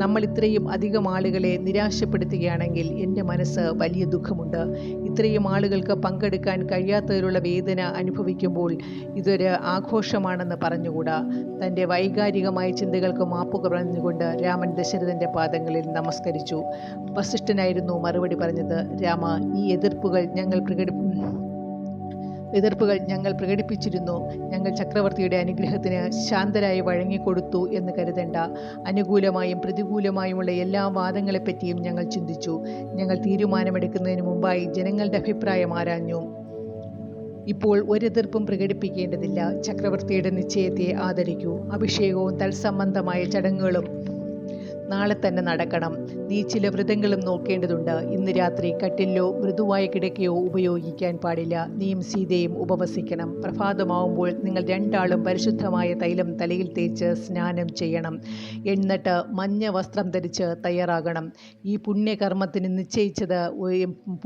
നമ്മൾ ഇത്രയും അധികം ആളുകളെ നിരാശപ്പെടുത്തുകയാണെങ്കിൽ എൻ്റെ മനസ്സ് വലിയ ദുഃഖമുണ്ട്. ഇത്രയും ആളുകൾക്ക് പങ്കെടുക്കാൻ കഴിയാത്തതിലുള്ള വേദന അനുഭവിക്കുമ്പോൾ ഇതൊരു ആഘോഷമാണെന്ന് പറഞ്ഞുകൂടാ. തൻ്റെ വൈകാരികമായ ചിന്തകൾക്ക് മാപ്പ് പറഞ്ഞുകൊണ്ട് രാമൻ ദശരഥൻ്റെ പാദങ്ങളിൽ നമസ്കരിച്ചു. വസിഷ്ഠനായിരുന്നു മറുപടി പറഞ്ഞത്. രാമ, ഈ എതിർപ്പുകൾ ഞങ്ങൾ പ്രകടിപ്പിച്ചിരുന്നു. ഞങ്ങൾ ചക്രവർത്തിയുടെ അനുഗ്രഹത്തിന് ശാന്തരായി വഴങ്ങിക്കൊടുത്തു എന്ന് കരുതേണ്ട. അനുകൂലമായും പ്രതികൂലമായുമുള്ള എല്ലാ വാദങ്ങളെപ്പറ്റിയും ഞങ്ങൾ ചിന്തിച്ചു. ഞങ്ങൾ തീരുമാനമെടുക്കുന്നതിന് മുമ്പായി ജനങ്ങളുടെ അഭിപ്രായം ആരാഞ്ഞു. ഇപ്പോൾ ഒരെതിർപ്പും പ്രകടിപ്പിക്കേണ്ടതില്ല. ചക്രവർത്തിയുടെ നിശ്ചയത്തെ ആദരിക്കൂ. അഭിഷേകവും തത്സംബന്ധമായ ചടങ്ങുകളും നാളെ തന്നെ നടക്കണം. നീ ചില വ്രതങ്ങളും നോക്കേണ്ടതുണ്ട്. ഇന്ന് രാത്രി കട്ടിലോ മൃദുവായ കിടക്കയോ ഉപയോഗിക്കാൻ പാടില്ല. നീയും സീതയും ഉപവസിക്കണം. പ്രഭാതമാവുമ്പോൾ നിങ്ങൾ രണ്ടാളും പരിശുദ്ധമായ തൈലം തലയിൽ തേച്ച് സ്നാനം ചെയ്യണം. എന്നിട്ട് മഞ്ഞ വസ്ത്രം ധരിച്ച് തയ്യാറാകണം. ഈ പുണ്യകർമ്മത്തിന് നിശ്ചയിച്ചത്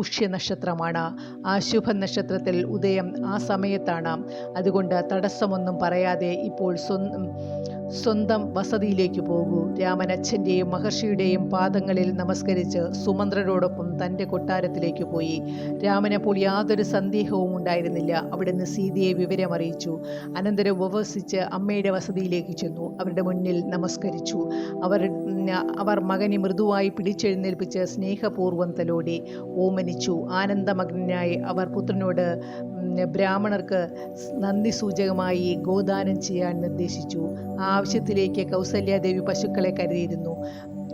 പുഷ്യനക്ഷത്രമാണ്. ആ ശുഭനക്ഷത്രത്തിൽ ഉദയം ആ സമയത്താണ്. അതുകൊണ്ട് തടസ്സമൊന്നും പറയാതെ ഇപ്പോൾ സ്വന്തം വസതിയിലേക്ക് പോകൂ. രാമൻ അച്ഛൻ്റെയും മഹർഷിയുടെയും പാദങ്ങളിൽ നമസ്കരിച്ച് സുമന്ത്രരോടൊപ്പം തൻ്റെ കൊട്ടാരത്തിലേക്ക് പോയി. രാമനപ്പോൾ യാതൊരു സന്ദേഹവും ഉണ്ടായിരുന്നില്ല. അവിടുന്ന് സീതയെ വിവരമറിയിച്ചു. അനന്തരം ഉപവസിച്ച് അമ്മയുടെ വസതിയിലേക്ക് ചെന്നു. അവരുടെ മുന്നിൽ നമസ്കരിച്ചു. അവർ മകനെ മൃദുവായി പിടിച്ചെഴുന്നേൽപ്പിച്ച് സ്നേഹപൂർവ്വം തലോടി ഓമനിച്ചു. ആനന്ദമഗ്നായി അവർ പുത്രനോട് ബ്രാഹ്മണർക്ക് നന്ദി സൂചകമായി ഗോദാനം ചെയ്യാൻ നിർദ്ദേശിച്ചു. ആ ആവശ്യത്തിലേക്ക് കൗസല്യാദേവി പശുക്കളെ കരുതിയിരുന്നു.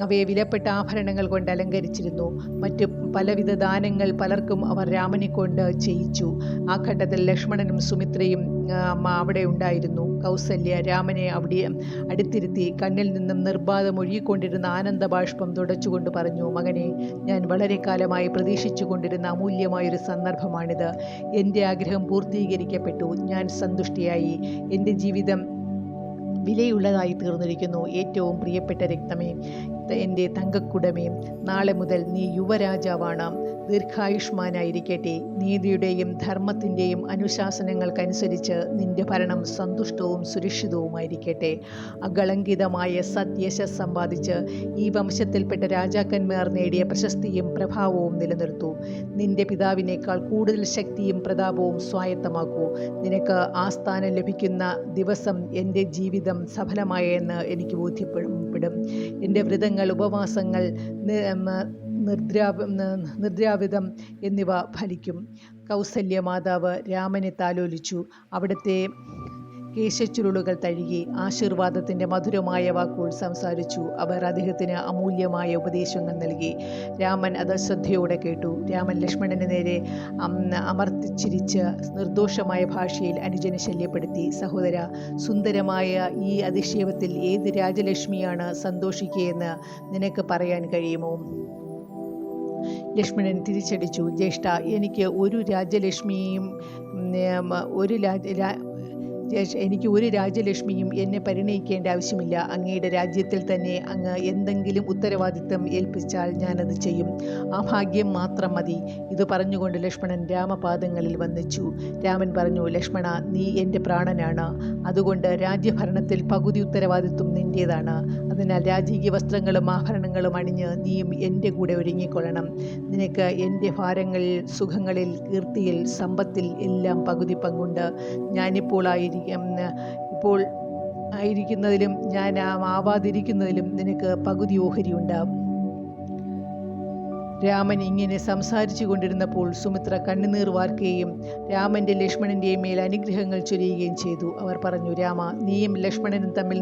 അവയെ വിലപ്പെട്ട ആഭരണങ്ങൾ കൊണ്ട് അലങ്കരിച്ചിരുന്നു. മറ്റു പലവിധ ദാനങ്ങൾ പലർക്കും അവർ രാമനെ കൊണ്ട് ചെയ്യിച്ചു. ആ ഘട്ടത്തിൽ ലക്ഷ്മണനും സുമിത്രയും അവിടെ ഉണ്ടായിരുന്നു. കൗസല്യ രാമനെ അവിടെ അടുത്തിരുത്തി കണ്ണിൽ നിന്നും നിർബാധം ഒഴുകിക്കൊണ്ടിരുന്ന ആനന്ദബാഷ്പം തുടച്ചുകൊണ്ട് പറഞ്ഞു, മകനെ, ഞാൻ വളരെ കാലമായി പ്രതീക്ഷിച്ചു കൊണ്ടിരുന്ന അമൂല്യമായൊരു സന്ദർഭമാണിത്. എൻ്റെ ആഗ്രഹം പൂർത്തീകരിക്കപ്പെട്ടു. ഞാൻ സന്തുഷ്ടിയായി. എൻ്റെ ജീവിതം വിലയുള്ളതായി തീർന്നിരിക്കുന്നു. ഏറ്റവും പ്രിയപ്പെട്ട രക്തമേ, എൻ്റെ തങ്കക്കുടമേ, നാളെ മുതൽ നീ യുവരാജാവാണ്. ദീർഘായുഷ്മാനായിരിക്കട്ടെ. നീതിയുടെയും ധർമ്മത്തിൻ്റെയും അനുശാസനങ്ങൾക്കനുസരിച്ച് നിന്റെ ഭരണം സന്തുഷ്ടവും സുരക്ഷിതവുമായിരിക്കട്ടെ. അകളങ്കിതമായ സദ്യശസ് സമ്പാദിച്ച് ഈ വംശത്തിൽപ്പെട്ട രാജാക്കന്മാർ നേടിയ പ്രശസ്തിയും പ്രഭാവവും നിലനിർത്തൂ. നിന്റെ പിതാവിനേക്കാൾ കൂടുതൽ ശക്തിയും പ്രതാപവും സ്വായത്തമാക്കൂ. നിനക്ക് ആ സ്ഥാനം ലഭിക്കുന്ന ദിവസം എൻ്റെ ജീവിതം സഫലമായെന്ന് എനിക്ക് ബോധ്യപ്പെടും. എൻ്റെ വ്രതങ്ങൾ, ഉപവാസങ്ങൾ, നിദ്രാവിധം എന്നിവ ഫലിക്കും. കൗസല്യ മാതാവ് രാമനെ താലോലിച്ചു. അവിടുത്തെ കേശച്ചുരുളുകൾ തഴുകി ആശീർവാദത്തിൻ്റെ മധുരമായ വാക്കുകൾ സംസാരിച്ചു. അവർ അദ്ദേഹത്തിന് അമൂല്യമായ ഉപദേശങ്ങൾ നൽകി. രാമൻ അത് ശ്രദ്ധയോടെ കേട്ടു. രാമൻ ലക്ഷ്മണന് നേരെ അമർത്തിച്ചിരിച്ച് നിർദോഷമായ ഭാഷയിൽ അനുജനെ ശല്യപ്പെടുത്തി. സഹോദര, സുന്ദരമായ ഈ അതിശയത്തിൽ ഏത് രാജലക്ഷ്മിയാണ് സന്തോഷിക്കുകയെന്ന് നിനക്ക് പറയാൻ കഴിയുമോ? ലക്ഷ്മണൻ തിരിച്ചടിച്ചു. ജ്യേഷ്ഠ, എനിക്ക് ഒരു രാജലക്ഷ്മിയും എനിക്ക് ഒരു രാജലക്ഷ്മിയും എന്നെ പരിണയിക്കേണ്ട ആവശ്യമില്ല. അങ്ങയുടെ രാജ്യത്തിൽ തന്നെ അങ്ങ് എന്തെങ്കിലും ഉത്തരവാദിത്തം ഏൽപ്പിച്ചാൽ ഞാനത് ചെയ്യും. ആ ഭാഗ്യം മാത്രം മതി. ഇത് പറഞ്ഞുകൊണ്ട് ലക്ഷ്മണൻ രാമപാദങ്ങളിൽ വന്ദിച്ചു. രാമൻ പറഞ്ഞു, ലക്ഷ്മണ, നീ എൻ്റെ പ്രാണനാണ്. അതുകൊണ്ട് രാജ്യഭരണത്തിൽ പകുതി ഉത്തരവാദിത്വം നിൻ്റേതാണ്. അതിനാൽ രാജകീയ വസ്ത്രങ്ങളും ആഭരണങ്ങളും അണിഞ്ഞ് നീയും എൻ്റെ കൂടെ ഒരുങ്ങിക്കൊള്ളണം. നിനക്ക് എൻ്റെ ഭാരങ്ങളിൽ, സുഖങ്ങളിൽ, കീർത്തിയിൽ, സമ്പത്തിൽ എല്ലാം പകുതി പങ്കുണ്ട്. ഇപ്പോൾ ആയിരിക്കുന്നതിലും ഞാൻ ആവാതിരിക്കുന്നതിലും നിനക്ക് പകുതി ഓഹരിയുണ്ട്. രാമൻ ഇങ്ങനെ സംസാരിച്ചു കൊണ്ടിരുന്നപ്പോൾ സുമിത്ര കണ്ണുനീർ വാർക്കുകയും രാമൻ്റെ ലക്ഷ്മണൻ്റെയും മേൽ അനുഗ്രഹങ്ങൾ ചൊരിയുകയും ചെയ്തു. അവർ പറഞ്ഞു, രാമ, നീയും ലക്ഷ്മണനും തമ്മിൽ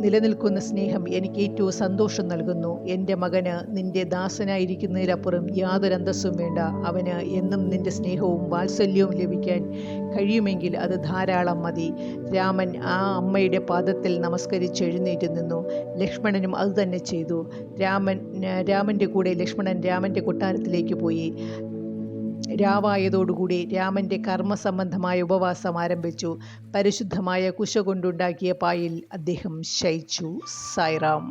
നിലനിൽക്കുന്ന സ്നേഹം എനിക്ക് ഏറ്റവും സന്തോഷം നൽകുന്നു. എൻ്റെ മകന് നിന്റെ ദാസനായിരിക്കുന്നതിലപ്പുറം യാതൊരു അന്തസ്സും വേണ്ട. അവന് എന്നും നിന്റെ സ്നേഹവും വാത്സല്യവും ലഭിക്കാൻ കഴിയുമെങ്കിൽ അത് ധാരാളം മതി. രാമൻ ആ അമ്മയുടെ പാദത്തിൽ നമസ്കരിച്ച് എഴുന്നേറ്റ് നിന്നു. ലക്ഷ്മണനും അതുതന്നെ ചെയ്തു. രാമൻ്റെ കൂടെ ലക്ഷ്മണൻ രാമൻ്റെ കൊട്ടാരത്തിലേക്ക് പോയി. രാവായതോടുകൂടി രാമൻ്റെ കർമ്മസംബന്ധമായ ഉപവാസം ആരംഭിച്ചു. പരിശുദ്ധമായ കുശ കൊണ്ടുണ്ടാക്കിയ പായിൽ അദ്ദേഹം ശയിച്ചു. സായിറാം.